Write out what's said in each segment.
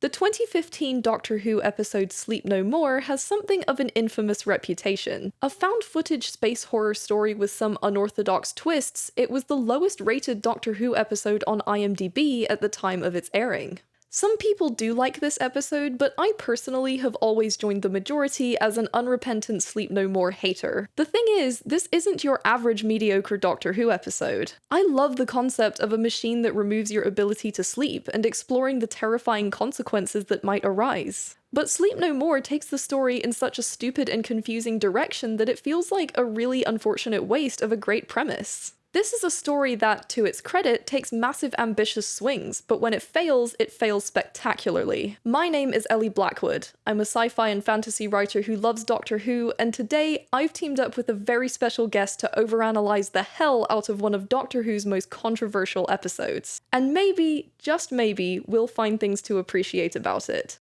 The 2015 Doctor Who episode Sleep No More has something of an infamous reputation. A found-footage space horror story with some unorthodox twists, it was the lowest-rated Doctor Who episode on IMDb at the time of its airing. Some people do like this episode, but I personally have always joined the majority as an unrepentant Sleep No More hater. The thing is, this isn't your average mediocre Doctor Who episode. I love the concept of a machine that removes your ability to sleep and exploring the terrifying consequences that might arise. But Sleep No More takes the story in such a stupid and confusing direction that it feels like a really unfortunate waste of a great premise. This is a story that, to its credit, takes massive ambitious swings, but when it fails spectacularly. My name is Ellie Blackwood. I'm a sci-fi and fantasy writer who loves Doctor Who, and today I've teamed up with a very special guest to overanalyze the hell out of one of Doctor Who's most controversial episodes. And maybe, just maybe, we'll find things to appreciate about it.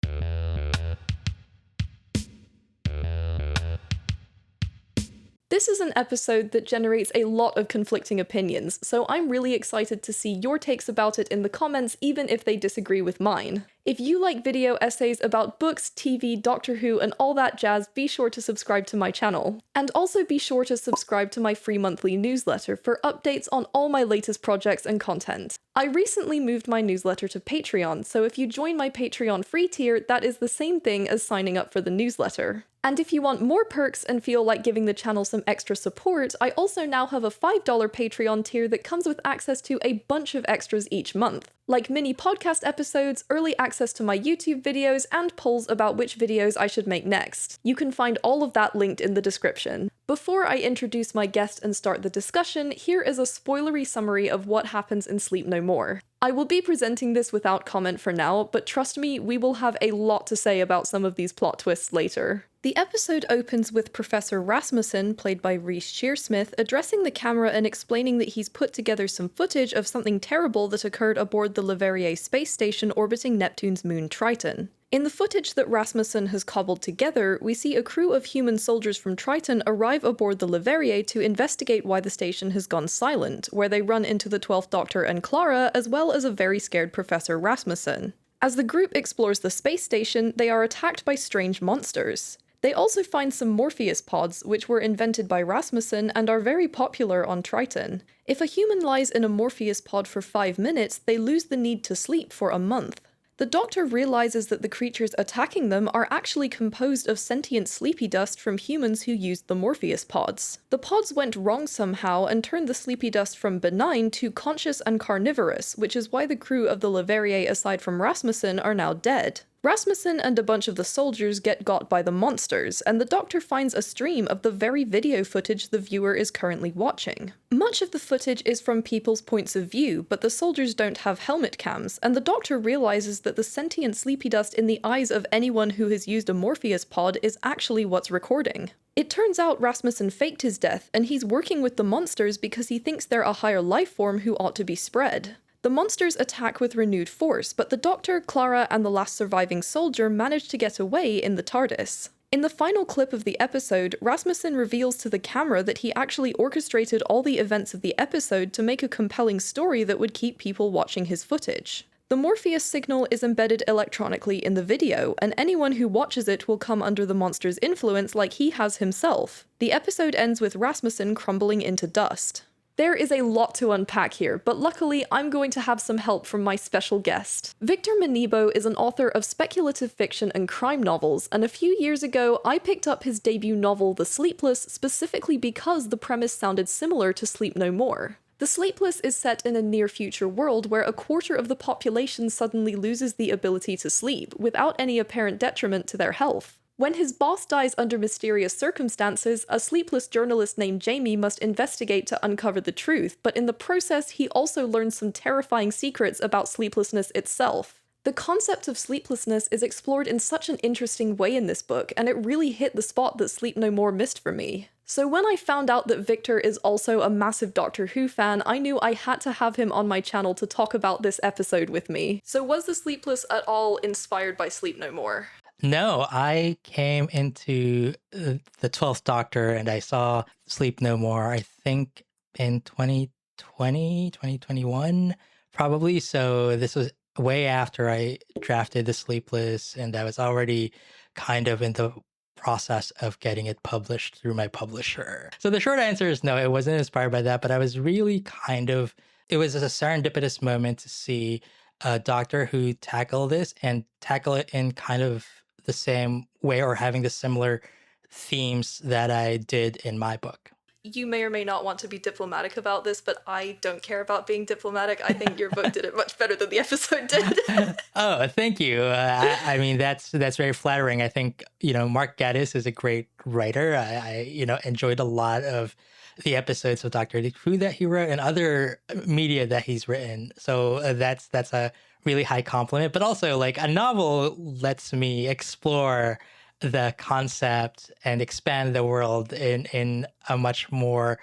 This is an episode that generates a lot of conflicting opinions, so I'm really excited to see your takes about it in the comments, even if they disagree with mine. If you like video essays about books, TV, Doctor Who, and all that jazz, be sure to subscribe to my channel. And also be sure to subscribe to my free monthly newsletter for updates on all my latest projects and content. I recently moved my newsletter to Patreon, so if you join my Patreon free tier, that is the same thing as signing up for the newsletter. And if you want more perks and feel like giving the channel some extra support, I also now have a $5 Patreon tier that comes with access to a bunch of extras each month, like mini podcast episodes, early access to my YouTube videos, and polls about which videos I should make next. You can find all of that linked in the description. Before I introduce my guest and start the discussion, here is a spoilery summary of what happens in Sleep No More. I will be presenting this without comment for now, but trust me, we will have a lot to say about some of these plot twists later. The episode opens with Professor Rasmussen, played by Reece Shearsmith, addressing the camera and explaining that he's put together some footage of something terrible that occurred aboard the Leverrier space station orbiting Neptune's moon Triton. In the footage that Rasmussen has cobbled together, we see a crew of human soldiers from Triton arrive aboard the Leverrier to investigate why the station has gone silent, where they run into the 12th Doctor and Clara, as well as a very scared Professor Rasmussen. As the group explores the space station, they are attacked by strange monsters. They also find some Morpheus pods, which were invented by Rasmussen and are very popular on Triton. If a human lies in a Morpheus pod for 5 minutes, they lose the need to sleep for a month. The Doctor realizes that the creatures attacking them are actually composed of sentient sleepy dust from humans who used the Morpheus pods. The pods went wrong somehow and turned the sleepy dust from benign to conscious and carnivorous, which is why the crew of the Leverrier aside from Rasmussen are now dead. Rasmussen and a bunch of the soldiers get got by the monsters, and the Doctor finds a stream of the very video footage the viewer is currently watching. Much of the footage is from people's points of view, but the soldiers don't have helmet cams, and the Doctor realizes that the sentient sleepy dust in the eyes of anyone who has used a Morpheus pod is actually what's recording. It turns out Rasmussen faked his death, and he's working with the monsters because he thinks they're a higher life form who ought to be spread. The monsters attack with renewed force, but the Doctor, Clara, and the last surviving soldier manage to get away in the TARDIS. In the final clip of the episode, Rasmussen reveals to the camera that he actually orchestrated all the events of the episode to make a compelling story that would keep people watching his footage. The Morpheus signal is embedded electronically in the video, and anyone who watches it will come under the monster's influence like he has himself. The episode ends with Rasmussen crumbling into dust. There is a lot to unpack here, but luckily I'm going to have some help from my special guest. Victor Manibo is an author of speculative fiction and crime novels, and a few years ago I picked up his debut novel The Sleepless specifically because the premise sounded similar to Sleep No More. The Sleepless is set in a near-future world where a quarter of the population suddenly loses the ability to sleep, without any apparent detriment to their health. When his boss dies under mysterious circumstances, a sleepless journalist named Jamie must investigate to uncover the truth, but in the process he also learns some terrifying secrets about sleeplessness itself. The concept of sleeplessness is explored in such an interesting way in this book, and it really hit the spot that Sleep No More missed for me. So when I found out that Victor is also a massive Doctor Who fan, I knew I had to have him on my channel to talk about this episode with me. So was The Sleepless at all inspired by Sleep No More? No, I came into the 12th Doctor and I saw Sleep No More, I think in 2020, 2021, probably. So this was way after I drafted the Sleepless, and I was already kind of in the process of getting it published through my publisher. So the short answer is no, it wasn't inspired by that, but I was really it was a serendipitous moment to see a Doctor Who tackle this and tackle it in kind of the same way or having the similar themes that I did in my book. You may or may not want to be diplomatic about this, but I don't care about being diplomatic. I think your book did it much better than the episode did. Oh, thank you. I mean, that's very flattering. I think Mark Gatiss is a great writer. I enjoyed a lot of the episodes of Doctor Who that he wrote and other media that he's written. So that's a really high compliment. But also, like a novel lets me explore the concept and expand the world in a much more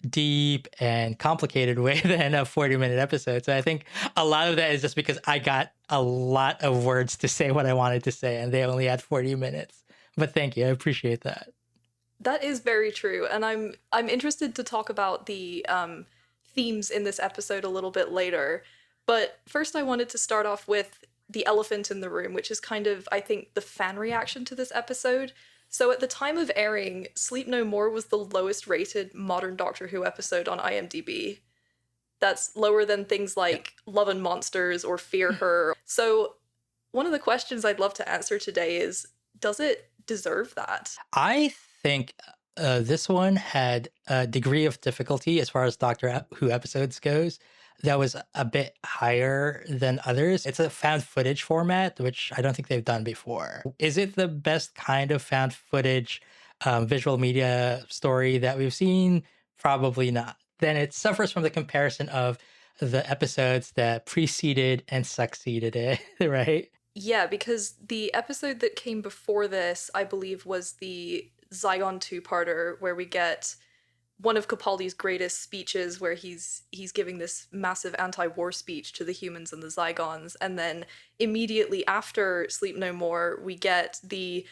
deep and complicated way than a 40-minute episode. So I think a lot of that is just because I got a lot of words to say what I wanted to say, and they only had 40 minutes. But thank you. I appreciate that. That is very true, and I'm interested to talk about the themes in this episode a little bit later. But first, I wanted to start off with the elephant in the room, which is kind of, I think, the fan reaction to this episode. So at the time of airing, Sleep No More was the lowest rated modern Doctor Who episode on IMDb. That's lower than things Yeah. like Love and Monsters or Fear Her. So one of the questions I'd love to answer today is, does it deserve that? I think this one had a degree of difficulty as far as Doctor Who episodes goes that was a bit higher than others. It's a found footage format, which I don't think they've done before. Is it the best kind of found footage visual media story that we've seen? Probably not. Then it suffers from the comparison of the episodes that preceded and succeeded it, right? Yeah, because the episode that came before this, I believe, was the Zygon two-parter, where we get one of Capaldi's greatest speeches, where he's giving this massive anti-war speech to the humans and the Zygons, and then immediately after Sleep No More, we get the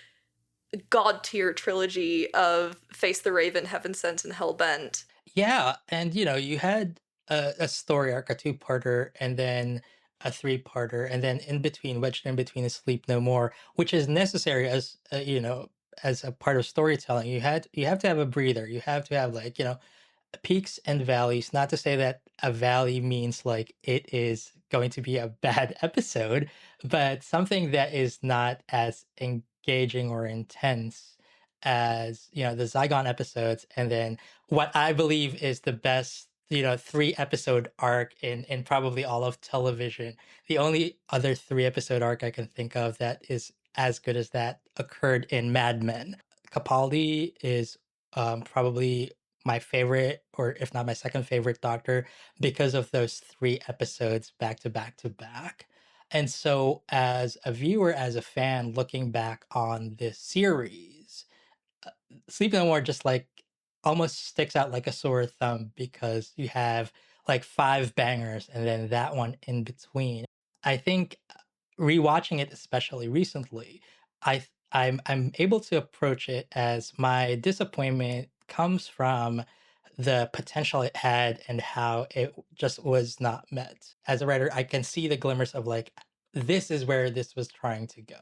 god tier trilogy of Face the Raven, Heaven Sent, and Hellbent. Yeah, and you had a story arc, a two-parter, and then a three-parter, and then wedged in between is Sleep No More, which is necessary as as a part of storytelling. You have to have a breather. You have to have like peaks and valleys. Not to say that a valley means like it is going to be a bad episode, but something that is not as engaging or intense as the Zygon episodes, and then what I believe is the best 3 episode arc in probably all of television. The only other 3 episode arc I can think of that is as good as that occurred in Mad Men. Capaldi is probably my favorite, or if not my second favorite Doctor, because of those 3 episodes back to back to back. And so, as a viewer, as a fan, looking back on this series, uh, Sleep No More just like almost sticks out like a sore thumb because you have like 5 bangers and then that one in between. I think rewatching it, especially recently, I'm able to approach it as my disappointment comes from the potential it had and how it just was not met. As a writer, I can see the glimmers of like this is where this was trying to go,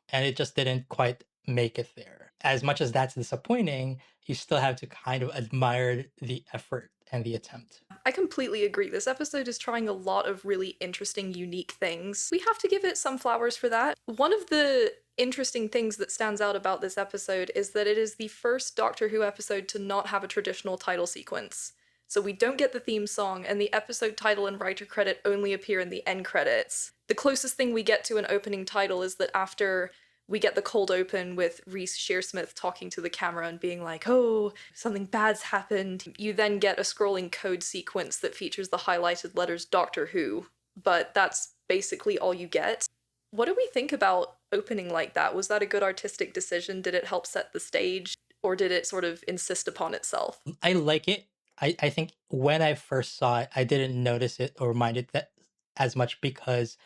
and it just didn't quite make it there. As much as that's disappointing, you still have to kind of admire the effort and the attempt. I completely agree. This episode is trying a lot of really interesting, unique things. We have to give it some flowers for that. One of the interesting things that stands out about this episode is that it is the first Doctor Who episode to not have a traditional title sequence. So we don't get the theme song, and the episode title and writer credit only appear in the end credits. The closest thing we get to an opening title is that after we get the cold open with Reese Shearsmith talking to the camera and being like, oh, something bad's happened. You then get a scrolling code sequence that features the highlighted letters Doctor Who, but that's basically all you get. What do we think about opening like that? Was that a good artistic decision? Did it help set the stage? Or did it sort of insist upon itself? I like it. I think when I first saw it, I didn't notice it or mind it that as much because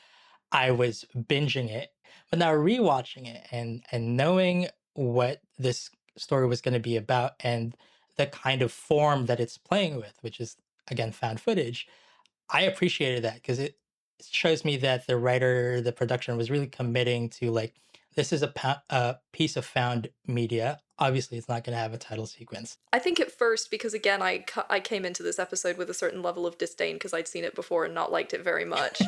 I was binging it. But now rewatching it and knowing what this story was going to be about and the kind of form that it's playing with, which is again found footage, I appreciated that because shows me that the writer, the production was really committing to like, this is a piece of found media. Obviously, it's not going to have a title sequence. I think at first, because again, I came into this episode with a certain level of disdain because I'd seen it before and not liked it very much.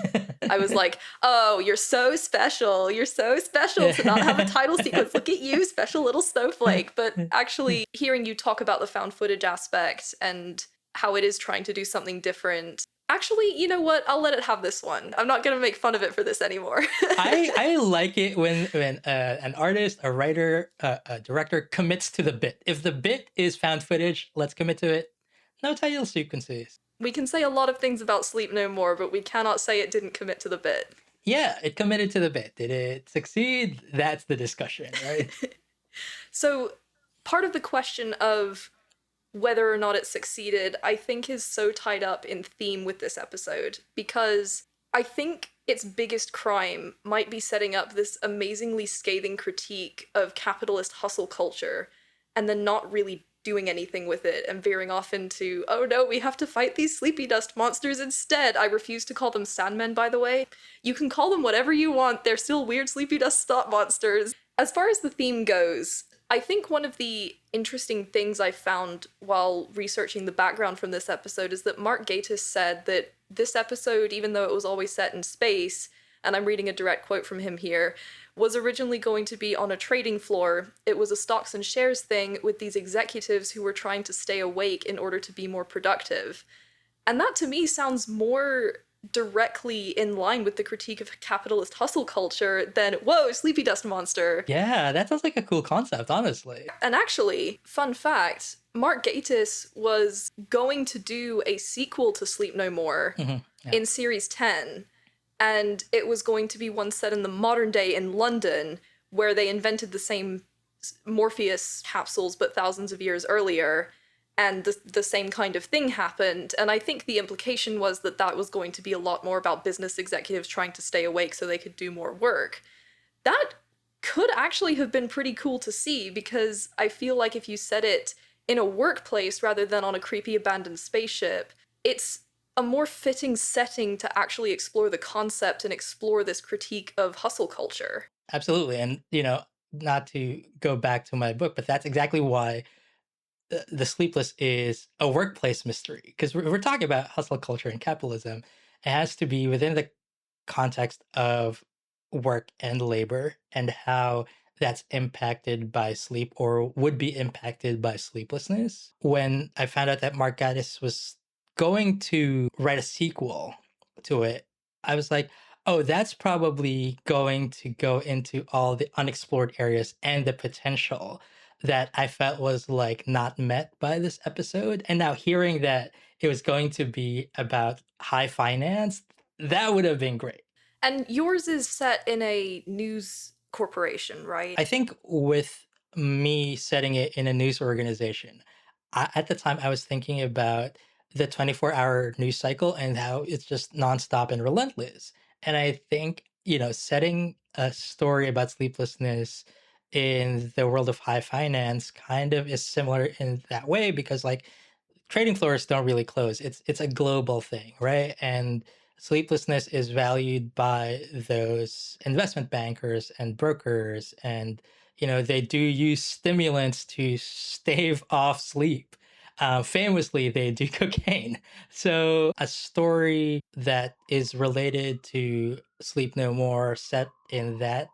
I was like, oh, you're so special. You're so special to not have a title sequence. Look at you, special little snowflake. But actually, hearing you talk about the found footage aspect and how it is trying to do something different. Actually, you know what? I'll let it have this one. I'm not going to make fun of it for this anymore. I like it when an artist, a writer, a director commits to the bit. If the bit is found footage, let's commit to it. No title sequences. We can say a lot of things about Sleep No More, but we cannot say it didn't commit to the bit. Yeah, it committed to the bit. Did it succeed? That's the discussion, right? So, part of the question of whether or not it succeeded, I think is so tied up in theme with this episode, because I think its biggest crime might be setting up this amazingly scathing critique of capitalist hustle culture and then not really doing anything with it and veering off into, oh no, we have to fight these sleepy dust monsters instead. I refuse to call them sandmen, by the way. You can call them whatever you want, they're still weird sleepy dust stop monsters. As far as the theme goes, I think one of the interesting things I found while researching the background from this episode is that Mark Gatiss said that this episode, even though it was always set in space, and I'm reading a direct quote from him here, was originally going to be on a trading floor. It was a stocks and shares thing with these executives who were trying to stay awake in order to be more productive. And that to me sounds more directly in line with the critique of capitalist hustle culture than, whoa, sleepy dust monster. Yeah, that sounds like a cool concept, honestly. And actually, fun fact, Mark Gatiss was going to do a sequel to Sleep No More in Series 10, and it was going to be one set in the modern day in London, where they invented the same Morpheus capsules but thousands of years earlier, and the same kind of thing happened. And I think the implication was that that was going to be a lot more about business executives trying to stay awake so they could do more work. That could actually have been pretty cool to see, because I feel like if you set it in a workplace rather than on a creepy abandoned spaceship, it's a more fitting setting to actually explore the concept and explore this critique of hustle culture. Absolutely. And, not to go back to my book, but that's exactly why the Sleepless is a workplace mystery, because we're talking about hustle culture and capitalism. It has to be within the context of work and labor and how that's impacted by sleep or would be impacted by sleeplessness. When I found out that Mark Gatiss was going to write a sequel to it, I was like, oh, that's probably going to go into all the unexplored areas and the potential that I felt was like not met by this episode. And now hearing that it was going to be about high finance, that would have been great. And yours is set in a news corporation, right? I think with me setting it in a news organization, at the time I was thinking about the 24-hour news cycle and how it's just nonstop and relentless. And I think, setting a story about sleeplessness in the world of high finance kind of is similar in that way, because like trading floors don't really close. It's a global thing, right? And sleeplessness is valued by those investment bankers and brokers, and they do use stimulants to stave off sleep. Famously, they do cocaine. So a story that is related to Sleep No More, set in that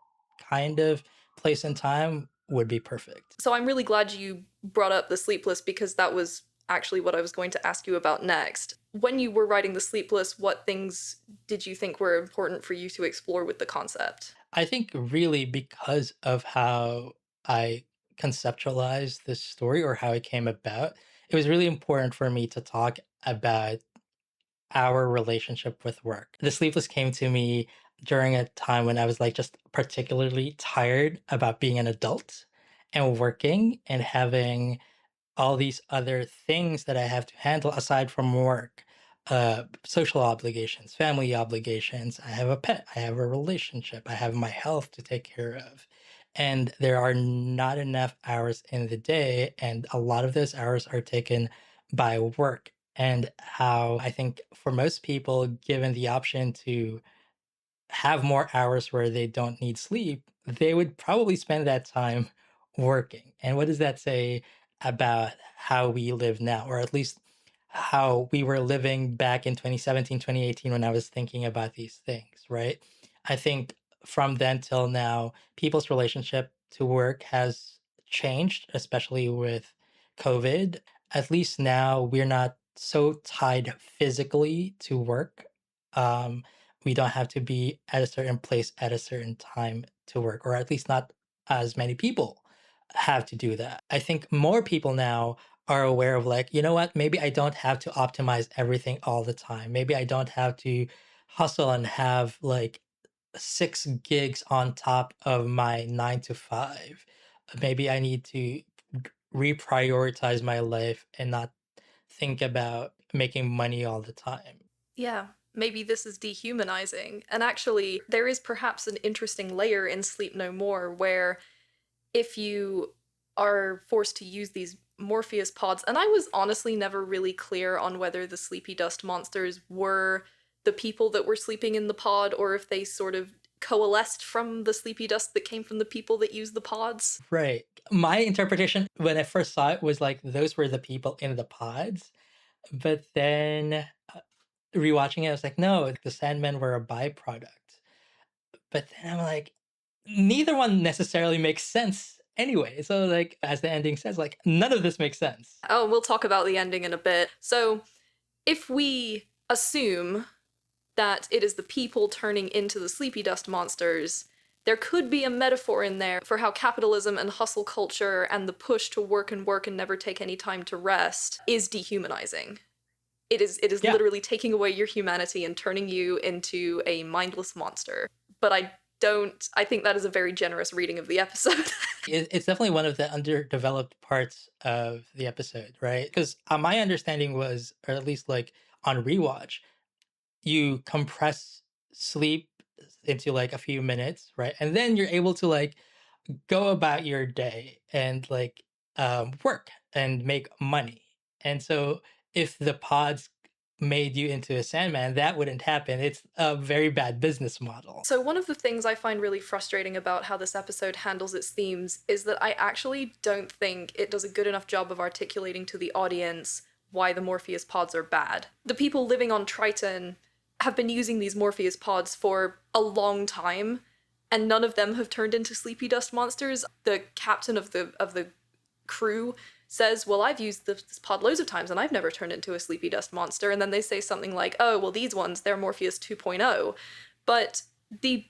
kind of place and time, would be perfect. So I'm really glad you brought up the Sleepless, because that was actually what I was going to ask you about next. When you were writing the Sleepless, what things did you think were important for you to explore with the concept? I think really because of how I conceptualized this story or how it came about, it was really important for me to talk about our relationship with work. The Sleepless came to me during a time when I was like just particularly tired about being an adult and working and having all these other things that I have to handle aside from work, social obligations, family obligations. I have a pet, I have a relationship, I have my health to take care of. And there are not enough hours in the day, and a lot of those hours are taken by work. and how I think for most people, given the option to have more hours where they don't need sleep, they would probably spend that time working. And what does that say about how we live now, or at least how we were living back in 2017, 2018 when I was thinking about these things, right? I think from then till now, people's relationship to work has changed, especially with COVID. At least now we're not so tied physically to work. Um, we don't have to be at a certain place at a certain time to work, or at least not as many people have to do that. I think more people now are aware of, like, you know what, maybe I don't have to optimize everything all the time. Maybe I don't have to hustle and have like 6 gigs on top of my 9 to 5. Maybe I need to reprioritize my life and not think about making money all the time. Yeah, maybe this is dehumanizing. And actually, there is perhaps an interesting layer in Sleep No More where if you are forced to use these Morpheus pods, and I was honestly never really clear on whether the sleepy dust monsters were the people that were sleeping in the pod or if they sort of coalesced from the sleepy dust that came from the people that used the pods. Right. My interpretation when I first saw it was like those were the people in the pods. But then rewatching it, I was like, no, the Sandmen were a byproduct. But then I'm like, neither one necessarily makes sense anyway. So, like, as the ending says, like, none of this makes sense. Oh, we'll talk about the ending in a bit. So, if we assume that it is the people turning into the sleepy dust monsters, there could be a metaphor in there for how capitalism and hustle culture and the push to work and never take any time to rest is dehumanizing. It is Yeah. literally taking away your humanity and turning you into a mindless monster. But I think that is a very generous reading of the episode. It's definitely one of the underdeveloped parts of the episode, right? Because my understanding was, or at least like on rewatch, you compress sleep into like a few minutes, right? And then you're able to like go about your day and like work and make money. And so if the pods made you into a Sandman, that wouldn't happen. It's a very bad business model. So, one of the things I find really frustrating about how this episode handles its themes is that I actually don't think it does a good enough job of articulating to the audience why the Morpheus pods are bad. The people living on Triton have been using these Morpheus pods for a long time, and none of them have turned into sleepy dust monsters. The captain of the crew says, well, I've used this pod loads of times and I've never turned into a sleepy dust monster. And then they say something like, oh, well, these ones, they're Morpheus 2.0. But the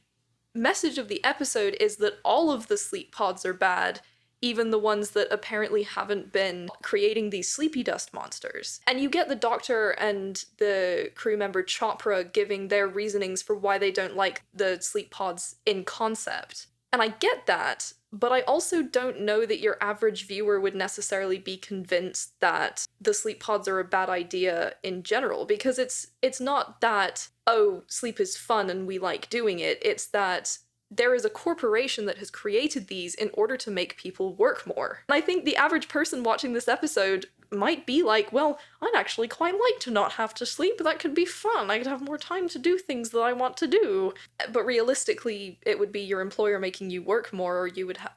message of the episode is that all of the sleep pods are bad, even the ones that apparently haven't been creating these sleepy dust monsters. And you get the doctor and the crew member Chopra giving their reasonings for why they don't like the sleep pods in concept. And I get that, but I also don't know that your average viewer would necessarily be convinced that the sleep pods are a bad idea in general, because it's not that, oh, sleep is fun and we like doing it. It's that there is a corporation that has created these in order to make people work more. And I think the average person watching this episode might be like, well, I'd actually quite like to not have to sleep. That could be fun. I could have more time to do things that I want to do. But realistically, it would be your employer making you work more,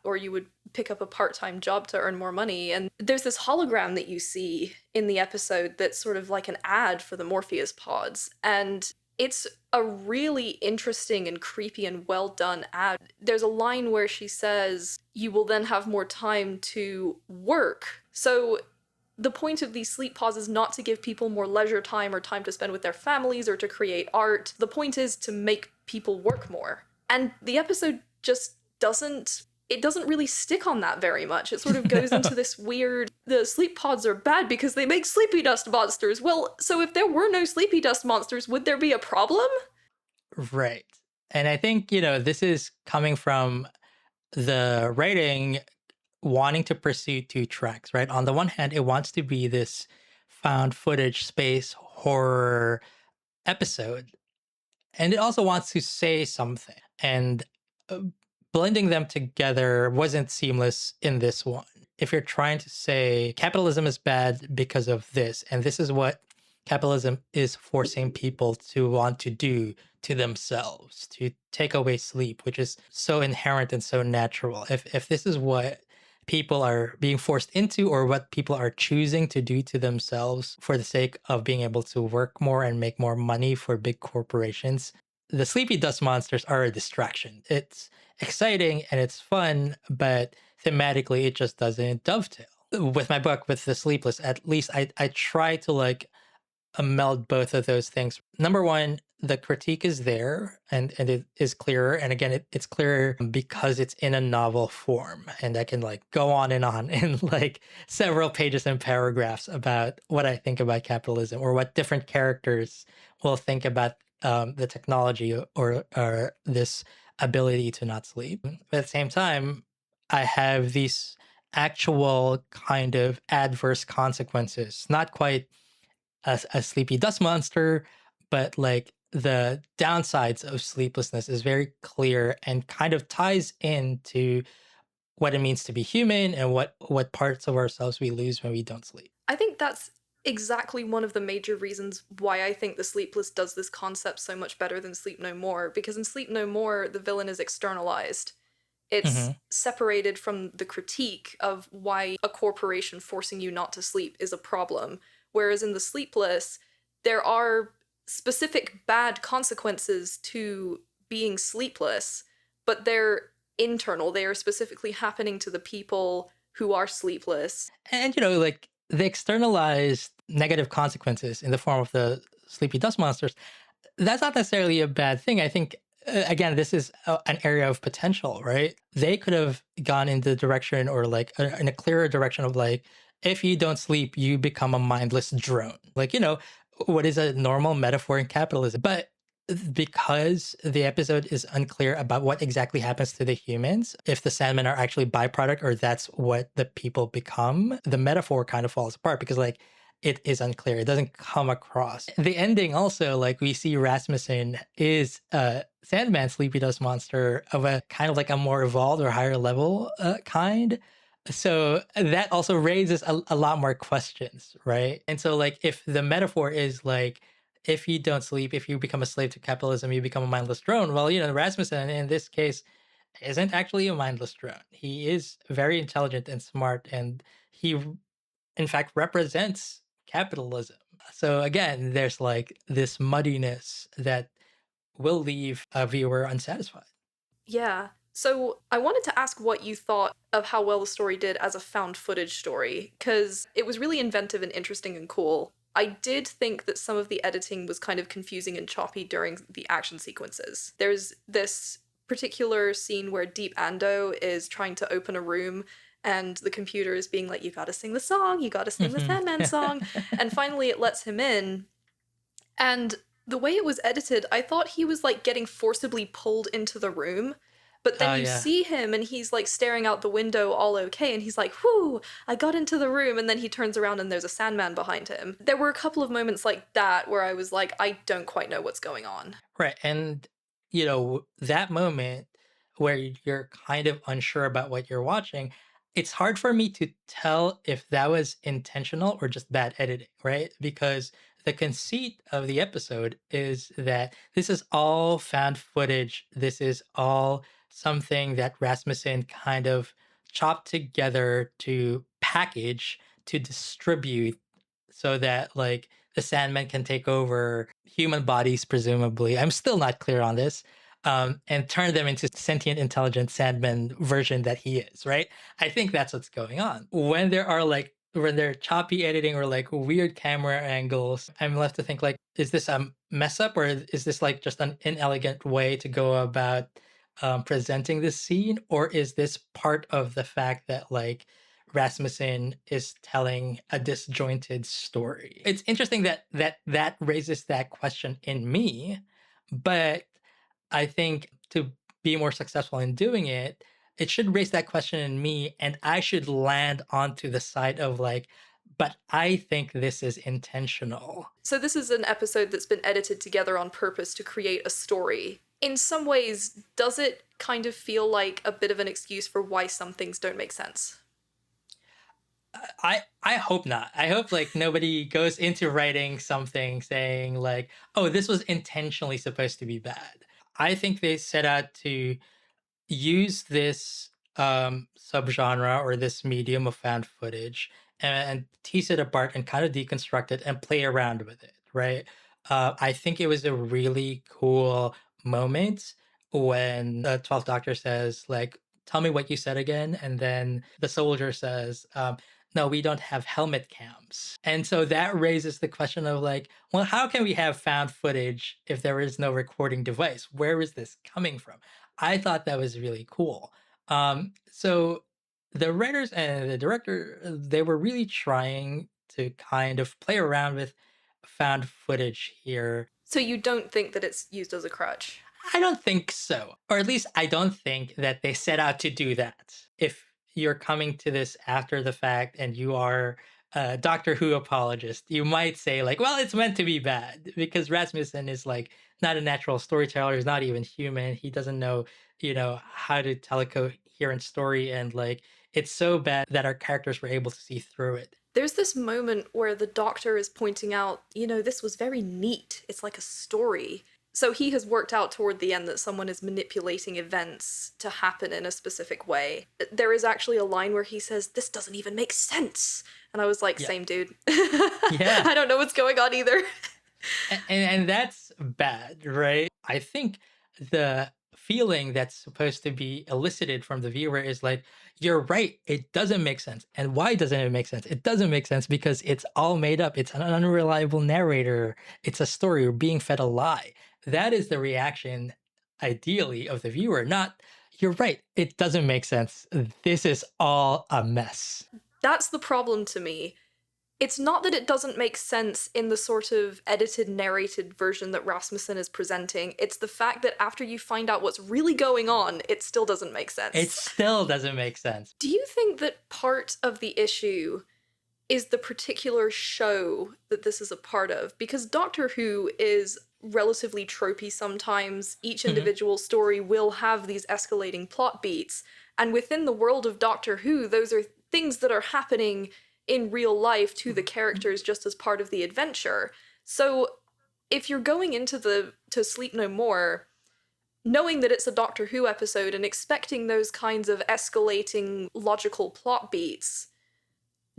or you would pick up a part-time job to earn more money. And there's this hologram that you see in the episode that's sort of like an ad for the Morpheus pods. And it's a really interesting and creepy and well done ad. There's a line where she says, you will then have more time to work. So the point of these sleep pods is not to give people more leisure time or time to spend with their families or to create art. The point is to make people work more. And the episode just doesn't really stick on that very much. It sort of goes into this weird, the sleep pods are bad because they make sleepy dust monsters. Well, so if there were no sleepy dust monsters, would there be a problem? Right. And I think, this is coming from the writing wanting to pursue two tracks, right? On the one hand, it wants to be this found footage space horror episode, and it also wants to say something. And uh, blending them together wasn't seamless in this one. If you're trying to say capitalism is bad because of this, and this is what capitalism is forcing people to want to do to themselves, to take away sleep, which is so inherent and so natural. If this is what people are being forced into, or what people are choosing to do to themselves for the sake of being able to work more and make more money for big corporations, the sleepy dust monsters are a distraction. It's exciting and it's fun, but thematically it just doesn't dovetail. With my book, with the Sleepless, at least I try to like meld both of those things. Number one, the critique is there, and it is clearer. And again, it's clearer because it's in a novel form. And I can like go on in like several pages and paragraphs about what I think about capitalism, or what different characters will think about the technology, or this ability to not sleep. But at the same time, I have these actual kind of adverse consequences, not quite a sleepy dust monster, but like the downsides of sleeplessness is very clear and kind of ties into what it means to be human, and what parts of ourselves we lose when we don't sleep. I think that's exactly one of the major reasons why I think The Sleepless does this concept so much better than Sleep No More, because in Sleep No More, the villain is externalized. It's Hmm. separated from the critique of why a corporation forcing you not to sleep is a problem. Whereas in The Sleepless, there are specific bad consequences to being sleepless, but they're internal. They are specifically happening to the people who are sleepless. And like the externalized negative consequences in the form of the sleepy dust monsters, that's not necessarily a bad thing. I think, again, this is an area of potential, right? They could have gone in the direction, or like in a clearer direction of like, if you don't sleep, you become a mindless drone. Like, what is a normal metaphor in capitalism. But because the episode is unclear about what exactly happens to the humans, if the Sandmen are actually byproduct, or that's what the people become, the metaphor kind of falls apart, because like it is unclear. It doesn't come across. The ending also, like we see Rasmussen is a Sandman sleepy dust monster of a kind of like a more evolved or higher level kind. So that also raises a lot more questions, right? And so like if the metaphor is like, if you don't sleep, if you become a slave to capitalism, you become a mindless drone. Well, Rasmussen in this case isn't actually a mindless drone. He is very intelligent and smart, and he in fact represents capitalism. So again, there's like this muddiness that will leave a viewer unsatisfied. Yeah. So I wanted to ask what you thought of how well the story did as a found footage story, because it was really inventive and interesting and cool. I did think that some of the editing was kind of confusing and choppy during the action sequences. There's this particular scene where Deep Ando is trying to open a room, and the computer is being like, you gotta sing the song, you gotta sing the Mhm. Sandman song. And finally it lets him in, and the way it was edited, I thought he was like getting forcibly pulled into the room. But then Oh you yeah. see him and he's like staring out the window, all okay, and he's like, whew, I got into the room. And then he turns around and there's a Sandman behind him. There were a couple of moments like that where I was like, I don't quite know what's going on. Right. And, that moment where you're kind of unsure about what you're watching, it's hard for me to tell if that was intentional or just bad editing, right? Because the conceit of the episode is that this is all found footage. This is all something that Rasmussen kind of chopped together to package, to distribute, so that like the Sandman can take over human bodies, presumably. I'm still not clear on this. And turn them into sentient, intelligent Sandman version that he is, right? I think that's what's going on. When they're choppy editing or like weird camera angles, I'm left to think like, is this a mess up, or is this like just an inelegant way to go about presenting this scene, or is this part of the fact that like Rasmussen is telling a disjointed story? It's interesting that raises that question in me, but I think to be more successful in doing it, it should raise that question in me, and I should land onto the side of like, but I think this is intentional. So, this is an episode that's been edited together on purpose to create a story. In some ways, does it kind of feel like a bit of an excuse for why some things don't make sense? I hope not. I hope like nobody goes into writing something saying like, "Oh, this was intentionally supposed to be bad." I think they set out to use this subgenre or this medium of found footage and tease it apart and kind of deconstruct it and play around with it, right? I think it was a really cool moment when the 12th Doctor says, like, tell me what you said again. And then the soldier says, no, we don't have helmet cams. And so that raises the question of like, well, how can we have found footage if there is no recording device? Where is this coming from? I thought that was really cool. So the writers and the director, they were really trying to kind of play around with found footage here. So you don't think that it's used as a crutch? I don't think so. Or at least I don't think that they set out to do that. If you're coming to this after the fact and you are a Doctor Who apologist, you might say, like, well, it's meant to be bad because Rasmussen is like not a natural storyteller, he's not even human. He doesn't know, how to tell a coherent story. And like, it's so bad that our characters were able to see through it. There's this moment where the Doctor is pointing out, this was very neat. It's like a story. So he has worked out toward the end that someone is manipulating events to happen in a specific way. There is actually a line where he says, "This doesn't even make sense." And I was like, Yeah. same dude. Yeah. I don't know what's going on either. And that's bad, right? I think the feeling that's supposed to be elicited from the viewer is like, you're right, it doesn't make sense. And why doesn't it make sense? It doesn't make sense because it's all made up. It's an unreliable narrator. It's a story. We're being fed a lie. That is the reaction, ideally, of the viewer, not, you're right, it doesn't make sense. This is all a mess. That's the problem to me. It's not that it doesn't make sense in the sort of edited, narrated version that Rasmussen is presenting. It's the fact that after you find out what's really going on, it still doesn't make sense. It still doesn't make sense. Do you think that part of the issue is the particular show that this is a part of? Because Doctor Who is relatively tropey sometimes. Each individual story will have these escalating plot beats. And within the world of Doctor Who, those are things that are happening in real life to the characters just as part of the adventure. So if you're going into to Sleep No More knowing that it's a Doctor Who episode and expecting those kinds of escalating logical plot beats,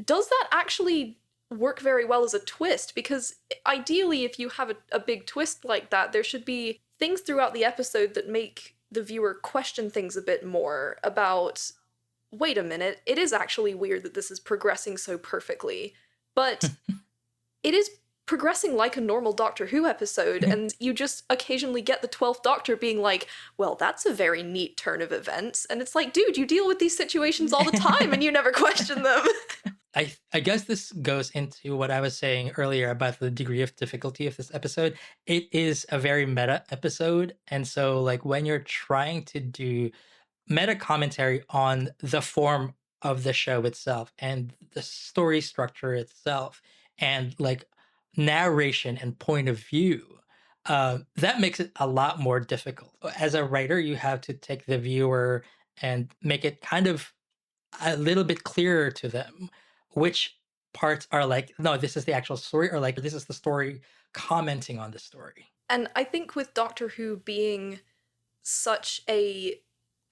does that actually work very well as a twist? Because ideally, if you have a big twist like that, there should be things throughout the episode that make the viewer question things a bit more about, wait a minute, it is actually weird that this is progressing so perfectly, but it is progressing like a normal Doctor Who episode, and you just occasionally get the 12th Doctor being like, well, that's a very neat turn of events. And it's like, dude, you deal with these situations all the time and you never question them. I guess this goes into what I was saying earlier about the degree of difficulty of this episode. It is a very meta episode. And so, like, when you're trying to do meta commentary on the form of the show itself and the story structure itself and like narration and point of view, that makes it a lot more difficult. As a writer, you have to take the viewer and make it kind of a little bit clearer to them which parts are like, no, this is the actual story, or like, this is the story commenting on the story. And I think with Doctor Who being such a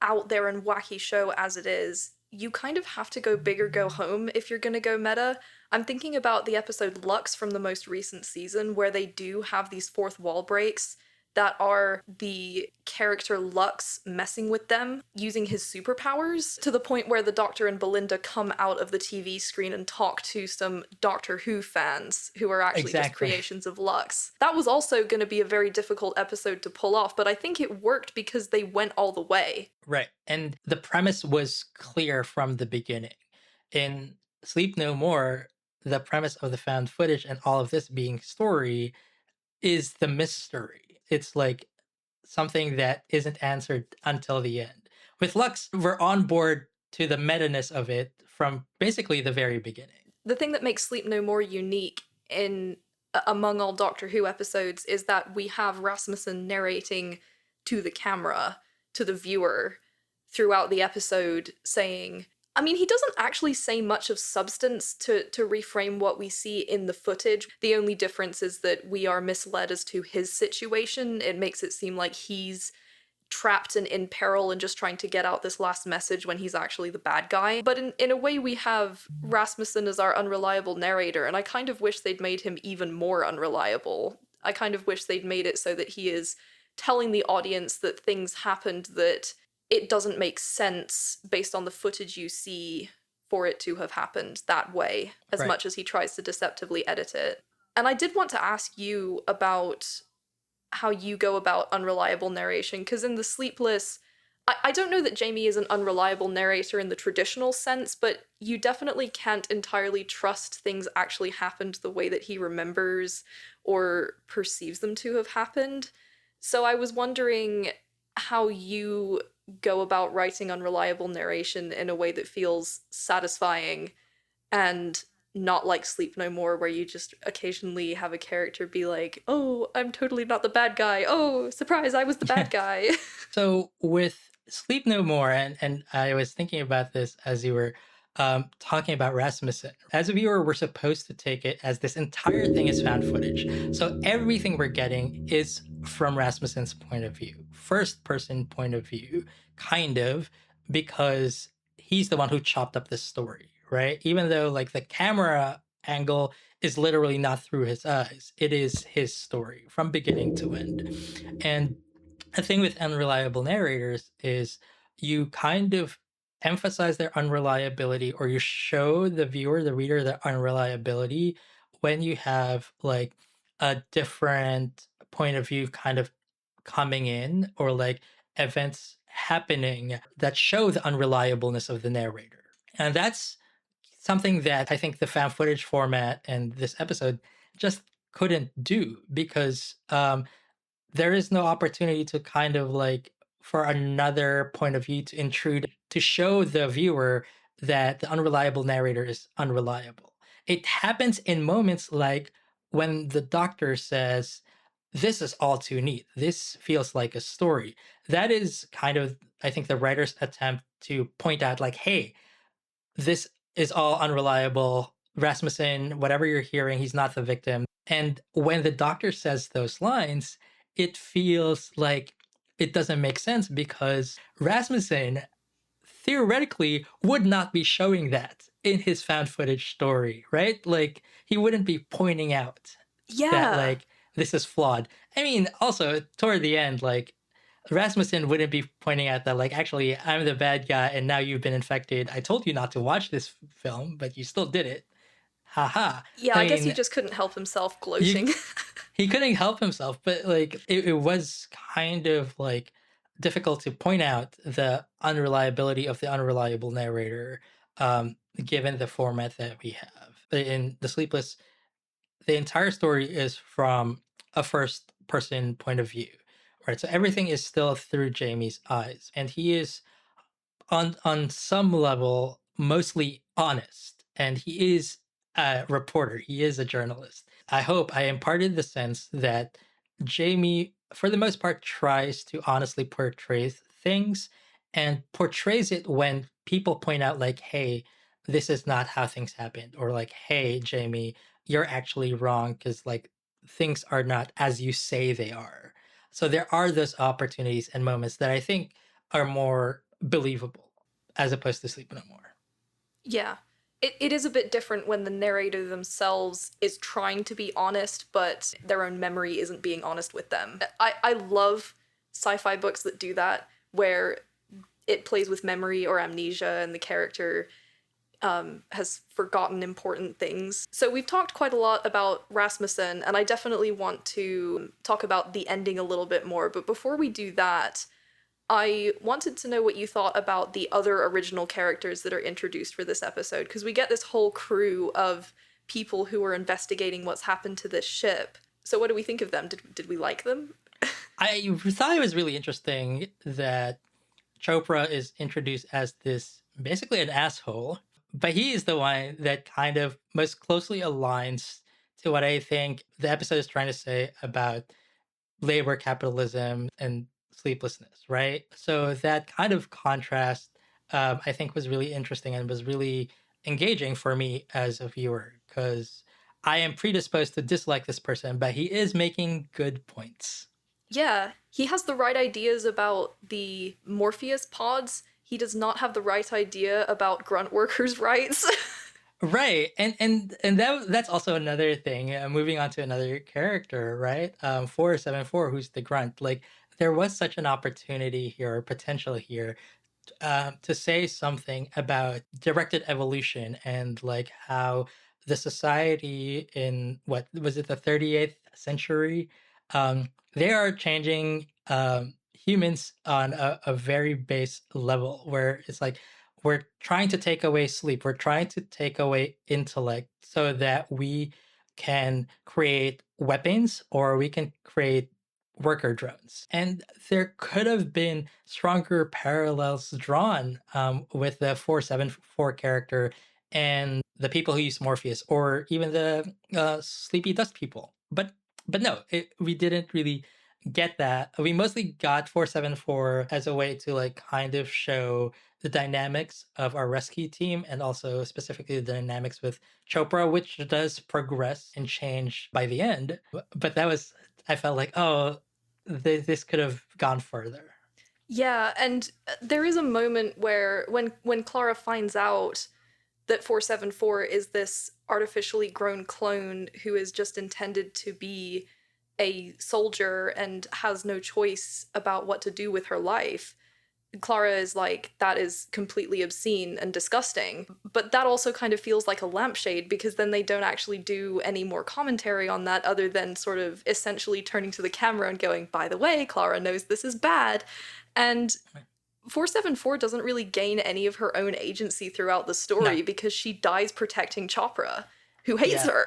out there and wacky show as it is, you kind of have to go big or go home if you're going to go meta. I'm thinking about the episode Lux from the most recent season, where they do have these fourth wall breaks that are the character Lux messing with them, using his superpowers, to the point where the Doctor and Belinda come out of the TV screen and talk to some Doctor Who fans who are actually just creations of Lux. That was also going to be a very difficult episode to pull off, but I think it worked because they went all the way. Right. And the premise was clear from the beginning. In Sleep No More, the premise of the found footage and all of this being story is the mystery. It's like something that isn't answered until the end. With Lux, we're on board to the meta-ness of it from basically the very beginning. The thing that makes Sleep No More unique in among all Doctor Who episodes is that we have Rasmussen narrating to the camera, to the viewer, throughout the episode, saying, I mean, he doesn't actually say much of substance to reframe what we see in the footage. The only difference is that we are misled as to his situation. It makes it seem like he's trapped and in peril and just trying to get out this last message when he's actually the bad guy. But in a way, we have Rasmussen as our unreliable narrator, and I kind of wish they'd made him even more unreliable. I kind of wish they'd made it so that he is telling the audience that things happened that it doesn't make sense based on the footage you see for it to have happened that way, as Right. much as he tries to deceptively edit it. And I did want to ask you about how you go about unreliable narration, because in the Sleepless, I don't know that Jamie is an unreliable narrator in the traditional sense, but you definitely can't entirely trust things actually happened the way that he remembers or perceives them to have happened. So I was wondering how you go about writing unreliable narration in a way that feels satisfying and not like Sleep No More, where you just occasionally have a character be like, oh, I'm totally not the bad guy. Oh, surprise, I was the bad guy. So with Sleep No More, and I was thinking about this as you were talking about Rasmussen. As a viewer, we're supposed to take it as this entire thing is found footage. So everything we're getting is from Rasmussen's point of view, first person point of view, kind of, because he's the one who chopped up the story, right? Even though like the camera angle is literally not through his eyes, it is his story from beginning to end. And the thing with unreliable narrators is you kind of emphasize their unreliability, or you show the viewer, the reader, their unreliability when you have like a different point of view kind of coming in, or like events happening that show the unreliableness of the narrator. And that's something that I think the found footage format and this episode just couldn't do, because there is no opportunity to kind of like for another point of view to intrude to show the viewer that the unreliable narrator is unreliable. It happens in moments like when the doctor says, this is all too neat. This feels like a story. That is kind of, I think, the writer's attempt to point out, like, hey, this is all unreliable. Rasmussen, whatever you're hearing, he's not the victim. And when the doctor says those lines, it feels like it doesn't make sense, because Rasmussen theoretically would not be showing that in his found footage story, right? Like he wouldn't be pointing out that Yeah. like this is flawed. I mean, also toward the end, like Rasmussen wouldn't be pointing out that like actually I'm the bad guy and now you've been infected. I told you not to watch this film, but you still did it. Haha. Yeah, I I guess he mean, just couldn't help himself you gloating. he couldn't help himself, but like it was kind of like difficult to point out the unreliability of the unreliable narrator, given the format that we have. In The Sleepless, the entire story is from a first person point of view, right? So everything is still through Jamie's eyes, and he is on some level mostly honest, and he is a reporter, he is a journalist. I hope I imparted the sense that Jamie for the most part tries to honestly portray things, and portrays it when people point out like, hey, this is not how things happened, or like, hey Jamie, you're actually wrong, because like things are not as you say they are. So there are those opportunities and moments that I think are more believable as opposed to Sleep No More. Yeah. It is a bit different when the narrator themselves is trying to be honest, but their own memory isn't being honest with them. I love sci fi books that do that, where it plays with memory or amnesia and the character has forgotten important things. So we've talked quite a lot about Rasmussen, and I definitely want to talk about the ending a little bit more. But before we do that, I wanted to know what you thought about the other original characters that are introduced for this episode, because we get this whole crew of people who are investigating what's happened to this ship. So what do we think of them? Did we like them? I thought it was really interesting that Chopra is introduced as this basically an asshole, but he is the one that kind of most closely aligns to what I think the episode is trying to say about labor capitalism and sleeplessness, right? So that kind of contrast I think was really interesting and was really engaging for me as a viewer because I am predisposed to dislike this person, but he is making good points. Yeah, he has the right ideas about the Morpheus pods. He does not have the right idea about grunt workers' rights. Right, and that's also another thing. Moving on to another character, right? 474, who's the grunt. Like there was such an opportunity here, or potential here, to say something about directed evolution and like how the society in what was it, the 38th century, they are changing humans on a very base level where it's like we're trying to take away sleep, we're trying to take away intellect so that we can create weapons or we can create worker drones. And there could have been stronger parallels drawn with the 474 character and the people who use Morpheus, or even the Sleepy Dust people. But no, we didn't really get that. We mostly got 474 as a way to like kind of show the dynamics of our rescue team and also specifically the dynamics with Chopra, which does progress and change by the end. But that was, I felt like, oh, this could have gone further. Yeah, and there is a moment where when Clara finds out that 474 is this artificially grown clone who is just intended to be a soldier and has no choice about what to do with her life. Clara is like, that is completely obscene and disgusting. But that also kind of feels like a lampshade because then they don't actually do any more commentary on that other than sort of essentially turning to the camera and going, by the way, Clara knows this is bad. And 474 doesn't really gain any of her own agency throughout the No, story because she dies protecting Chopra, who hates yeah, her.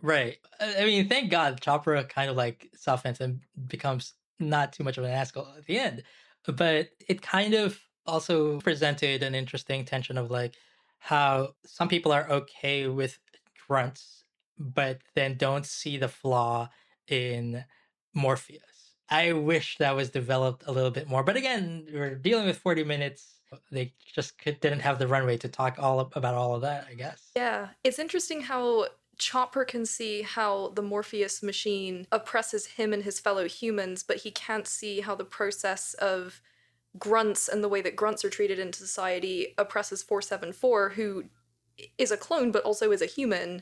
right. I mean, thank God Chopra kind of like softens and becomes not too much of an asshole at the end. But it kind of also presented an interesting tension of like how some people are okay with grunts, but then don't see the flaw in Morpheus. I wish that was developed a little bit more. But again, we're dealing with 40 minutes. They just didn't have the runway to talk about all of that, I guess. Yeah, it's interesting how Chopper can see how the Morpheus machine oppresses him and his fellow humans, but he can't see how the process of grunts and the way that grunts are treated in society oppresses 474, who is a clone but also is a human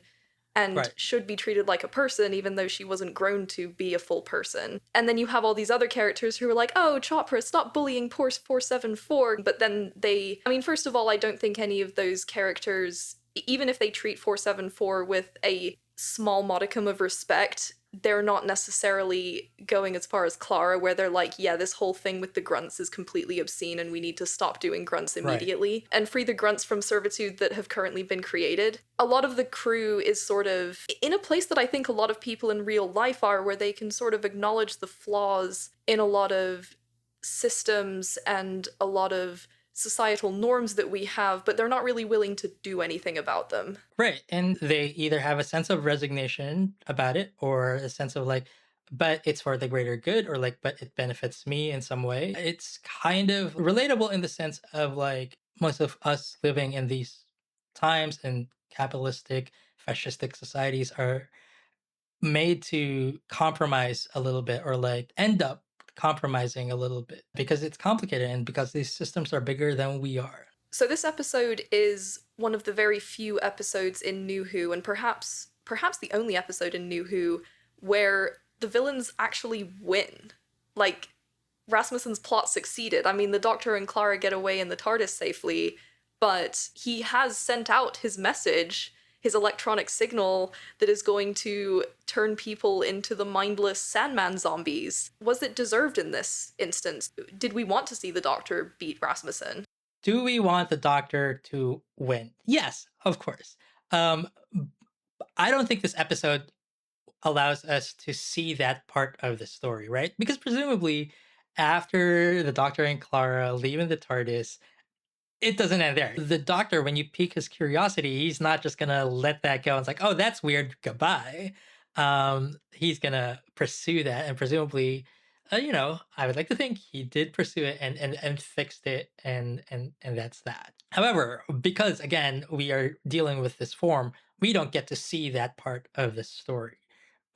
and Right. should be treated like a person even though she wasn't grown to be a full person. And then you have all these other characters who are like, oh, Chopra, stop bullying poor 474. But then I mean, first of all, I don't think any of those characters, even if they treat 474 with a small modicum of respect, they're not necessarily going as far as Clara, where they're like, yeah, this whole thing with the grunts is completely obscene and we need to stop doing grunts Right. immediately and free the grunts from servitude that have currently been created. A lot of the crew is sort of in a place that I think a lot of people in real life are, where they can sort of acknowledge the flaws in a lot of systems and a lot of societal norms that we have, but they're not really willing to do anything about them. Right. And they either have a sense of resignation about it or a sense of like, but it's for the greater good, or like, but it benefits me in some way. It's kind of relatable in the sense of like most of us living in these times and capitalistic, fascistic societies are made to compromise a little bit or like end up compromising a little bit because it's complicated and because these systems are bigger than we are. So this episode is one of the very few episodes in New Who, and perhaps the only episode in New Who where the villains actually win. Like, Rasmussen's plot succeeded. I mean, the Doctor and Clara get away in the TARDIS safely, but he has sent out his message, his electronic signal that is going to turn people into the mindless Sandman zombies. Was it deserved in this instance? Did we want to see the Doctor beat Rasmussen? Do we want the Doctor to win? Yes, of course. Um, I don't think this episode allows us to see that part of the story, right? Because presumably, after the Doctor and Clara leaving the TARDIS, it doesn't end there. The Doctor, when you pique his curiosity, he's not just gonna let that go. It's like, oh, that's weird. Goodbye. He's gonna pursue that, and presumably, I would like to think he did pursue it and fixed it, and that's that. However, because again we are dealing with this form, we don't get to see that part of the story.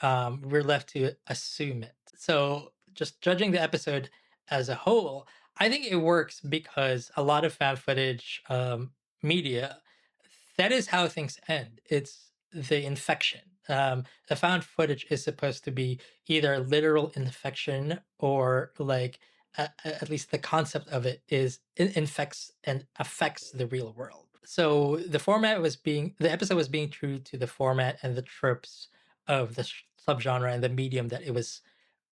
We're left to assume it. So, just judging the episode as a whole, I think it works because a lot of found footage media, that is how things end. It's the infection. The found footage is supposed to be either literal infection or like at least the concept of it is it infects and affects the real world. So the episode was being true to the format and the tropes of the subgenre and the medium that it was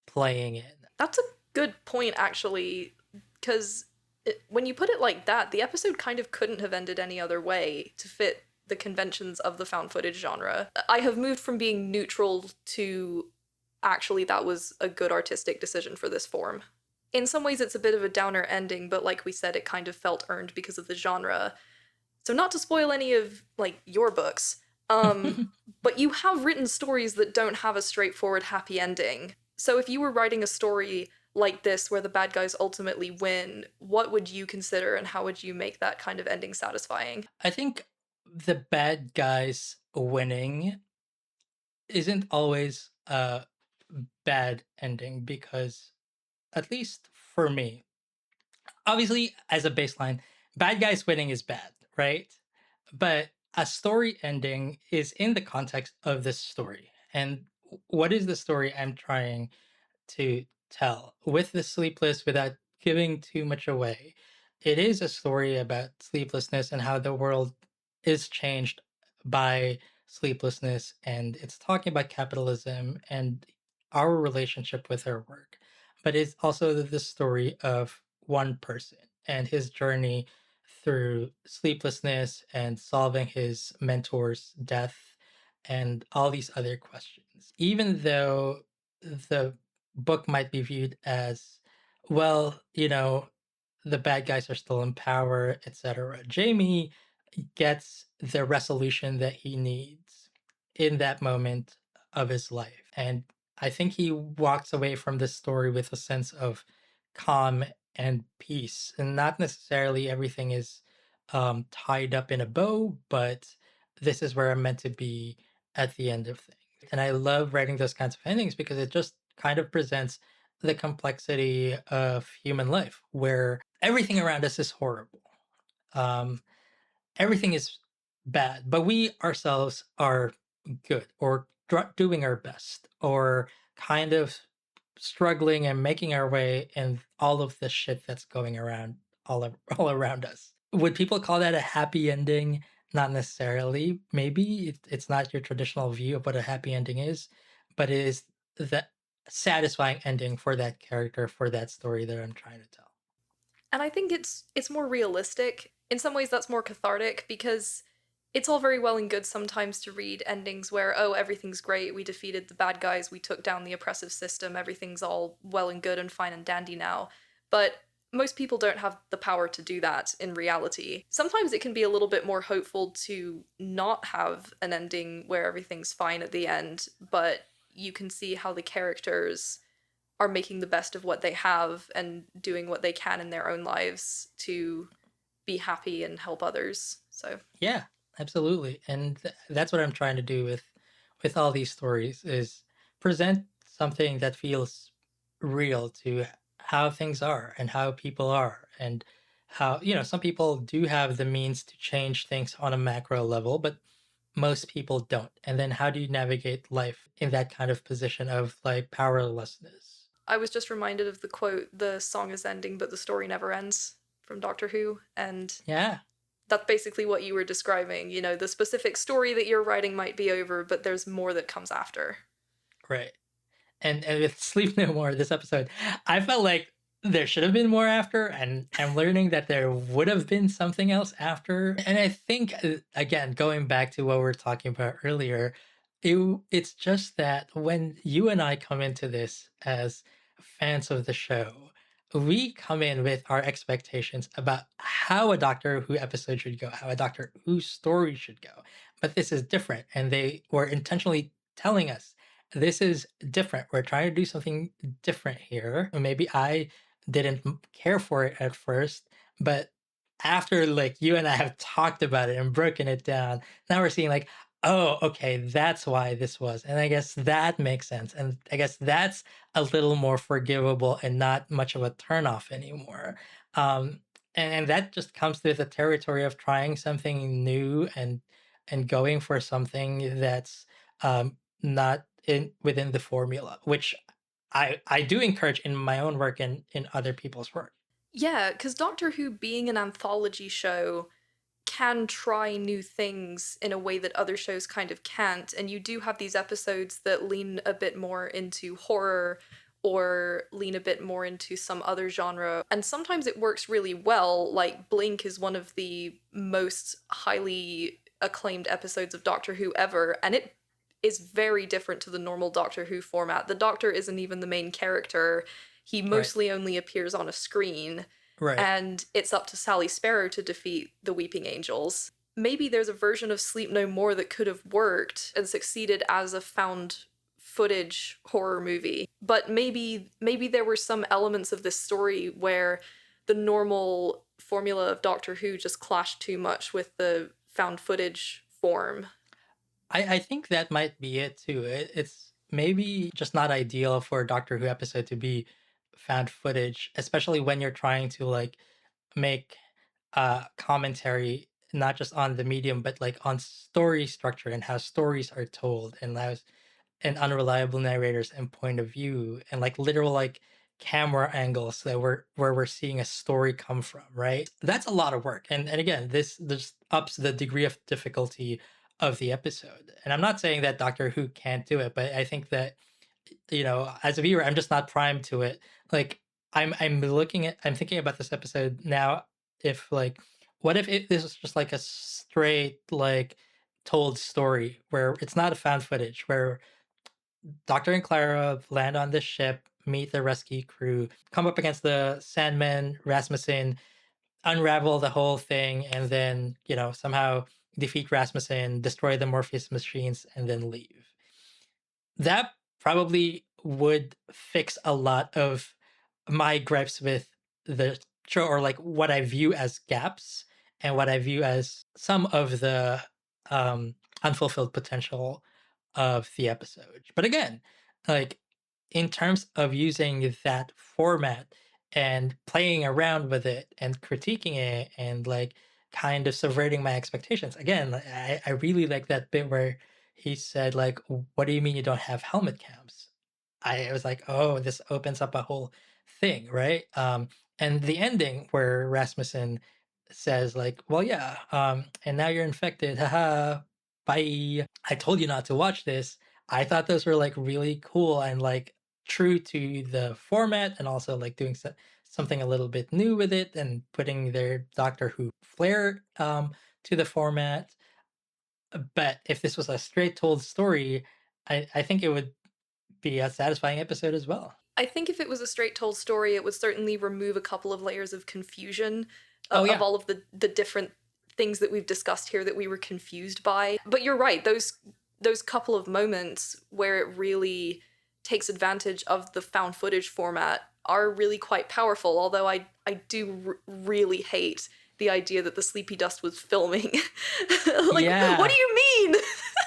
playing in. That's a good point, actually, because when you put it like that, the episode kind of couldn't have ended any other way to fit the conventions of the found footage genre. I have moved from being neutral to actually that was a good artistic decision for this form. In some ways, it's a bit of a downer ending, but like we said, it kind of felt earned because of the genre. So, not to spoil any of like your books, but you have written stories that don't have a straightforward happy ending. So, if you were writing a story like this where the bad guys ultimately win, what would you consider and how would you make that kind of ending satisfying? I think the bad guys winning isn't always a bad ending because, at least for me, obviously, as a baseline, bad guys winning is bad, right? But a story ending is in the context of this story. And what is the story I'm trying to tell with the Sleepless without giving too much away? It is a story about sleeplessness and how the world is changed by sleeplessness, and it's talking about capitalism and our relationship with our work. But it's also the story of one person and his journey through sleeplessness and solving his mentor's death and all these other questions. Even though the book might be viewed as, well, the bad guys are still in power, etc. Jamie gets the resolution that he needs in that moment of his life. And I think he walks away from this story with a sense of calm and peace. And not necessarily everything is tied up in a bow, but this is where I'm meant to be at the end of things. And I love writing those kinds of endings because it just kind of presents the complexity of human life, where everything around us is horrible. Um, Everything is bad, but we ourselves are good or doing our best or kind of struggling and making our way in all of the shit that's going around all around us. Would people call that a happy ending? Not necessarily. Maybe it's not your traditional view of what a happy ending is, but it is the satisfying ending for that character, for that story that I'm trying to tell. And I think it's more realistic. In some ways that's more cathartic because it's all very well and good sometimes to read endings where, oh, everything's great, we defeated the bad guys, we took down the oppressive system, everything's all well and good and fine and dandy now. But most people don't have the power to do that in reality. Sometimes it can be a little bit more hopeful to not have an ending where everything's fine at the end, but you can see how the characters are making the best of what they have and doing what they can in their own lives to be happy and help others. So Yeah, absolutely. And that's what I'm trying to do with all these stories is present something that feels real to how things are and how people are and how, some people do have the means to change things on a macro level, but most people don't. And then how do you navigate life in that kind of position of like powerlessness? I was just reminded of the quote, the song is ending, but the story never ends from Doctor Who. And Yeah, that's basically what you were describing. You know, the specific story that you're writing might be over, but there's more that comes after. right. And with Sleep No More, this episode, I felt like there should have been more after, and I'm learning that there would have been something else after. And I think again, going back to what we were talking about earlier, it's just that when you and I come into this as fans of the show, we come in with our expectations about how a Doctor Who episode should go, how a Doctor Who story should go. But this is different, and they were intentionally telling us this is different. We're trying to do something different here. Maybe I didn't care for it at first, but after like you and I have talked about it and broken it down, now we're seeing like, oh, okay, that's why this was. And I guess that makes sense. And I guess that's a little more forgivable and not much of a turnoff anymore. Um, and that just comes with the territory of trying something new and going for something that's not in within the formula, which I do encourage in my own work and in other people's work. Yeah, because Doctor Who being an anthology show can try new things in a way that other shows kind of can't. And you do have these episodes that lean a bit more into horror or lean a bit more into some other genre. And sometimes it works really well. Like Blink is one of the most highly acclaimed episodes of Doctor Who ever. And it is very different to the normal Doctor Who format. The Doctor isn't even the main character, he Right. mostly only appears on a screen, Right. and it's up to Sally Sparrow to defeat the Weeping Angels. Maybe there's a version of Sleep No More that could have worked and succeeded as a found footage horror movie. But maybe there were some elements of this story where the normal formula of Doctor Who just clashed too much with the found footage form. I think that might be it too. It's maybe just not ideal for a Doctor Who episode to be found footage, especially when you're trying to like make commentary not just on the medium but like on story structure and how stories are told and how and unreliable narrators and point of view and like literal like camera angles that we're where we're seeing a story come from, right? That's a lot of work. And again, this ups the degree of difficulty of the episode. And I'm not saying that Doctor Who can't do it, but I think that, you know, as a viewer, I'm just not primed to it. Like I'm thinking about this episode now. If like, what if this was just like a straight like told story where it's not a found footage, where Doctor and Clara land on this ship, meet the rescue crew, come up against the Sandman, Rasmussen, unravel the whole thing, and then, you know, somehow defeat Rasmussen, destroy the Morpheus machines, and then leave. That probably would fix a lot of my gripes with the show, or like what I view as gaps and what I view as some of the um, unfulfilled potential of the episode. But again, like in terms of using that format and playing around with it and critiquing it and like kind of subverting my expectations, again, I really like that bit where he said like, what do you mean you don't have helmet cams? I was like, oh, this opens up a whole thing, right? And the ending where Rasmussen says like, well, yeah, and now you're infected, haha, bye. I told you not to watch this. I thought those were like really cool and like true to the format, and also like doing something a little bit new with it and putting their Doctor Who flair to the format. But if this was a straight told story, I think it would be a satisfying episode as well. I think if it was a straight told story, it would certainly remove a couple of layers of confusion Oh of yeah, all of the different things that we've discussed here that we were confused by. But you're right, those couple of moments where it really takes advantage of the found footage format are really quite powerful. Although I do really hate the idea that the Sleepy Dust was filming. Like, what yeah. do you mean?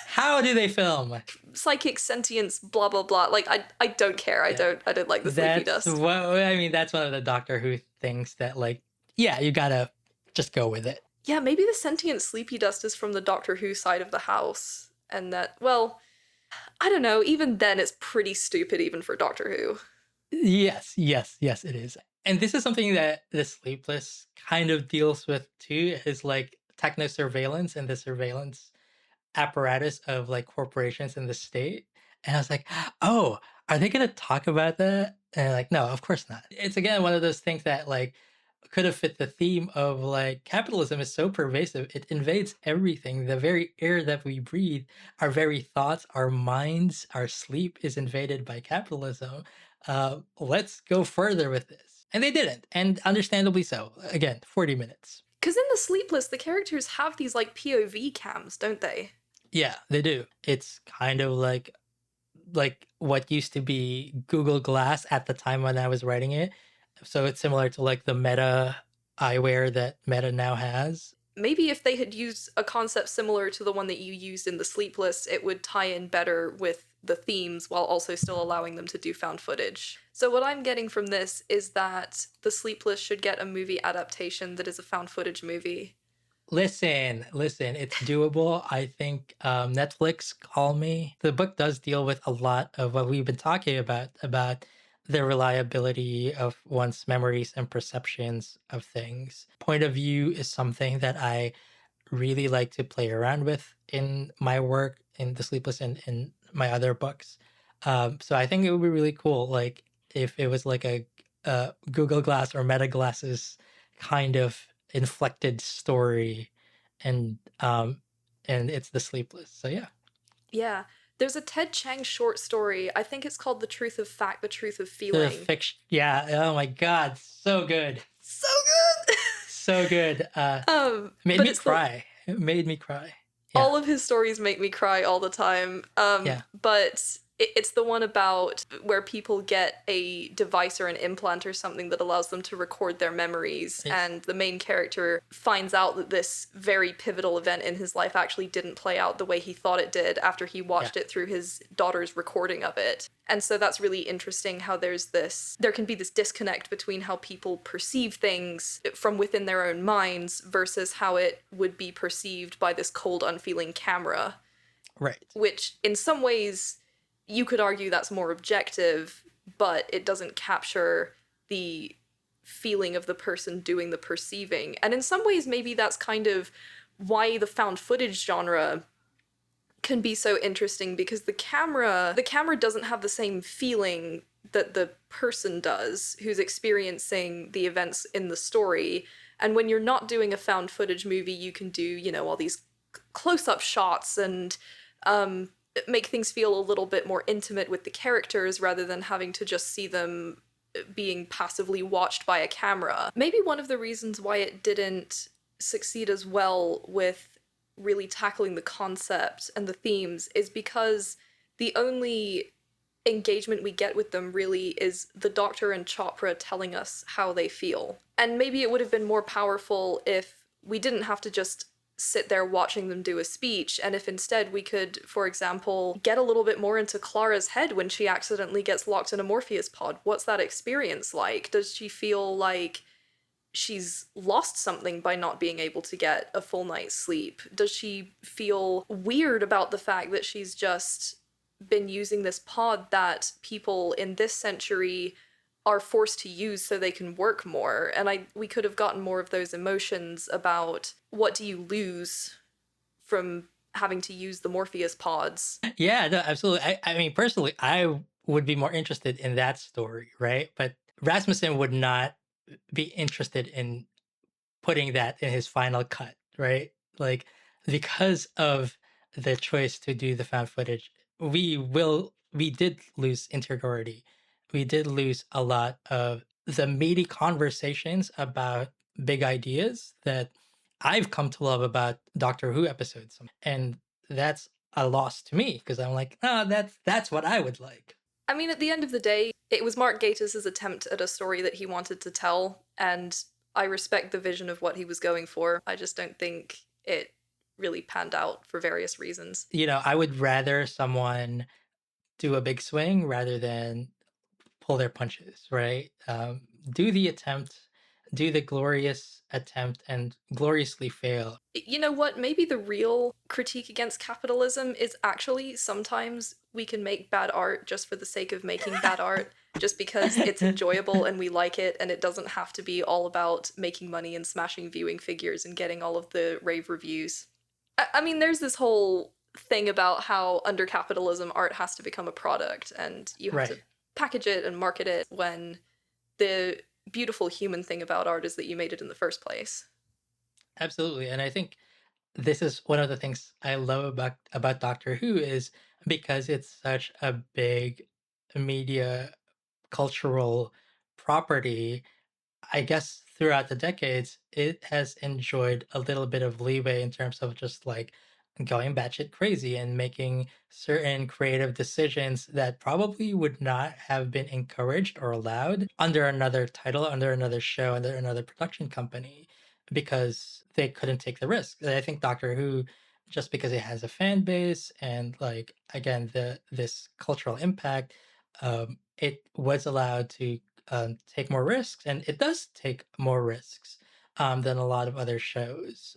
How do they film? Psychic sentience, blah blah blah. Like I don't care. Yeah, I don't like the Sleepy that's Dust. what I mean. That's one of the Doctor Who things that like, yeah, you gotta just go with it. Yeah, maybe the sentient sleepy dust is from the Doctor Who side of the house. And that, well, I don't know, even then it's pretty stupid even for Doctor Who. Yes, yes, yes, it is. And this is something that the Sleepless kind of deals with too, is like techno surveillance and the surveillance apparatus of like corporations in the state. And I was like, oh, are they gonna talk about that? And like, no, of course not. It's again one of those things that like could have fit the theme of like capitalism is so pervasive, it invades everything. The very air that we breathe, our very thoughts, our minds, our sleep is invaded by capitalism. Let's go further with this. And they didn't, and understandably so. Again, 40 minutes. Because in the Sleepless, the characters have these like POV cams, don't they? Yeah, they do. It's kind of like like what used to be Google Glass at the time when I was writing it. So it's similar to like the Meta eyewear that Meta now has. Maybe if they had used a concept similar to the one that you used in the Sleepless, it would tie in better with the themes while also still allowing them to do found footage. So what I'm getting from this is that the Sleepless should get a movie adaptation that is a found footage movie. Listen, it's doable. I think Netflix, call me. The book does deal with a lot of what we've been talking about the reliability of one's memories and perceptions of things. Point of view is something that I really like to play around with in my work, in The Sleepless, and in my other books. So I think it would be really cool, like if it was like a Google Glass or Meta Glasses kind of inflected story, and it's The Sleepless. So yeah, Yeah. There's a Ted Chiang short story. I think it's called The Truth of Fact, The Truth of the Feeling. fiction. Yeah. Oh my God, so good, So good! so good. Made But me it's the cry. It made me cry. Yeah, all of his stories make me cry all the time. yeah, But it's the one about where people get a device or an implant or something that allows them to record their memories, yes, and the main character finds out that this very pivotal event in his life actually didn't play out the way he thought it did after he yeah. watched it through his daughter's recording of it. And so that's really interesting how there can be this disconnect between how people perceive things from within their own minds versus how it would be perceived by this cold, unfeeling camera, Right. which in some ways you could argue that's more objective, but it doesn't capture the feeling of the person doing the perceiving. And in some ways, maybe that's kind of why the found footage genre can be so interesting, because the camera doesn't have the same feeling that the person does who's experiencing the events in the story. And when you're not doing a found footage movie, you can do, all these close-up shots and make things feel a little bit more intimate with the characters rather than having to just see them being passively watched by a camera. Maybe one of the reasons why it didn't succeed as well with really tackling the concept and the themes is because the only engagement we get with them really is the Doctor and Chopra telling us how they feel. And maybe it would have been more powerful if we didn't have to just sit there watching them do a speech, and if instead we could, for example, get a little bit more into Clara's head when she accidentally gets locked in a Morpheus pod. What's that experience like? Does she feel like she's lost something by not being able to get a full night's sleep? Does she feel weird about the fact that she's just been using this pod that people in this century are forced to use so they can work more? And we could have gotten more of those emotions about what do you lose from having to use the Morpheus pods. Yeah, no, absolutely. I mean, personally, I would be more interested in that story, right? But Rasmussen would not be interested in putting that in his final cut, right? Like, because of the choice to do the found footage, we did lose interiority. We did lose a lot of the meaty conversations about big ideas that I've come to love about Doctor Who episodes. And that's a loss to me because I'm like, oh, that's what I would like. I mean, at the end of the day, it was Mark Gatiss' attempt at a story that he wanted to tell, and I respect the vision of what he was going for. I just don't think it really panned out for various reasons. I would rather someone do a big swing rather than pull their punches, right? Do the attempt, do the glorious attempt, and gloriously fail. You know what? Maybe the real critique against capitalism is actually sometimes we can make bad art just for the sake of making bad art, just because it's enjoyable and we like it, and it doesn't have to be all about making money and smashing viewing figures and getting all of the rave reviews. I mean, there's this whole thing about how under capitalism art has to become a product and you have to Right. package it and market it, when the beautiful human thing about art is that you made it in the first place. Absolutely. And I think this is one of the things I love about Doctor Who is because it's such a big media cultural property. I guess throughout the decades, it has enjoyed a little bit of leeway in terms of just like going batshit crazy and making certain creative decisions that probably would not have been encouraged or allowed under another title, under another show, under another production company, because they couldn't take the risk. And I think Doctor Who, just because it has a fan base and like again this cultural impact, it was allowed to take more risks, and it does take more risks than a lot of other shows.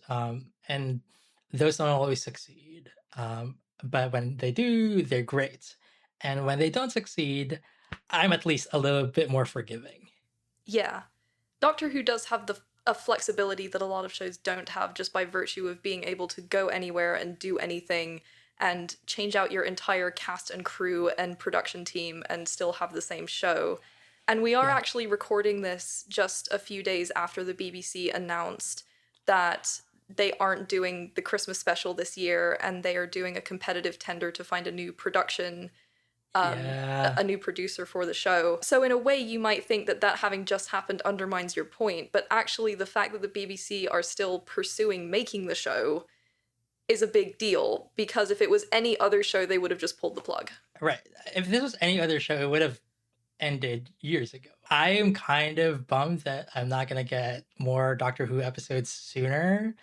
And those don't always succeed. But when they do, they're great. And when they don't succeed, I'm at least a little bit more forgiving. Yeah. Doctor Who does have a flexibility that a lot of shows don't have, just by virtue of being able to go anywhere and do anything and change out your entire cast and crew and production team and still have the same show. And we are Yeah. actually recording this just a few days after the BBC announced that they aren't doing the Christmas special this year, and they are doing a competitive tender to find a new production, Yeah. a new producer for the show. So in a way, you might think that that having just happened undermines your point, but actually the fact that the BBC are still pursuing making the show is a big deal, because if it was any other show, they would have just pulled the plug. Right. If this was any other show, it would have ended years ago. I am kind of bummed that I'm not going to get more Doctor Who episodes sooner.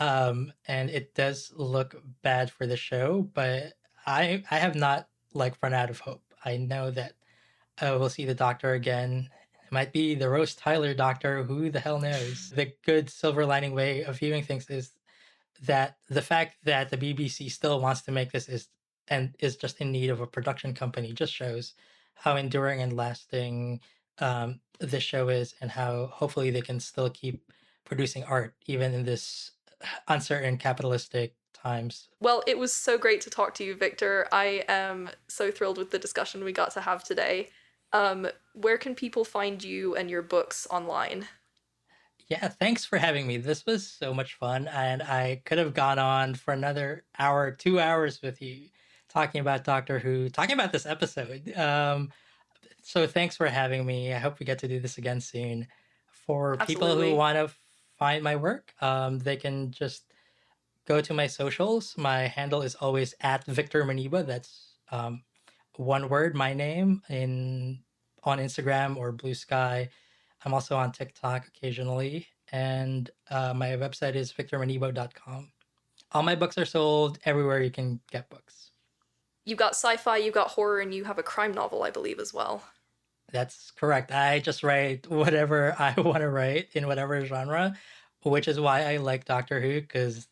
And it does look bad for the show, but I have not like run out of hope. I know that we'll see the Doctor again. It might be the Rose Tyler Doctor, who the hell knows? The good silver lining way of viewing things is that the fact that the BBC still wants to make this is just in need of a production company just shows how enduring and lasting this show is, and how hopefully they can still keep producing art even in this uncertain capitalistic times. Well, it was so great to talk to you, Victor. I am so thrilled with the discussion we got to have today. Where can people find you and your books online? Yeah, thanks for having me. This was so much fun, and I could have gone on for another hour, 2 hours with you talking about Doctor Who, talking about this episode. So thanks for having me. I hope we get to do this again soon. For people who Absolutely. want to find my work, they can just go to my socials. My handle is always at Victor Maniba. That's one word, my name, in on Instagram or Blue Sky. I'm also on TikTok occasionally, and my website is victormanibo.com. All my books are sold everywhere you can get books. You've got sci-fi, you've got horror, and you have a crime novel, I believe, as well. That's correct. I just write whatever I want to write in whatever genre, which is why I like Doctor Who, because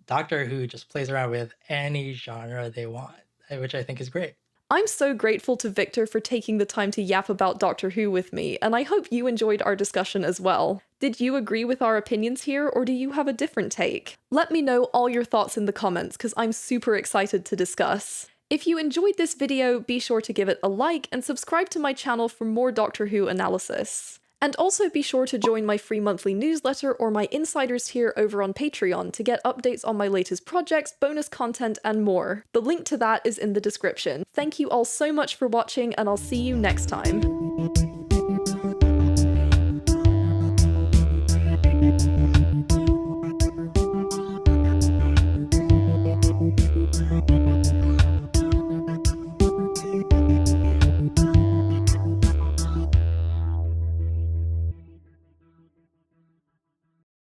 Doctor Who just plays around with any genre they want, which I think is great. I'm so grateful to Victor for taking the time to yap about Doctor Who with me, and I hope you enjoyed our discussion as well. Did you agree with our opinions here, or do you have a different take? Let me know all your thoughts in the comments, because I'm super excited to discuss. If you enjoyed this video, be sure to give it a like and subscribe to my channel for more Doctor Who analysis. And also be sure to join my free monthly newsletter or my insiders tier over on Patreon to get updates on my latest projects, bonus content, and more. The link to that is in the description. Thank you all so much for watching, and I'll see you next time.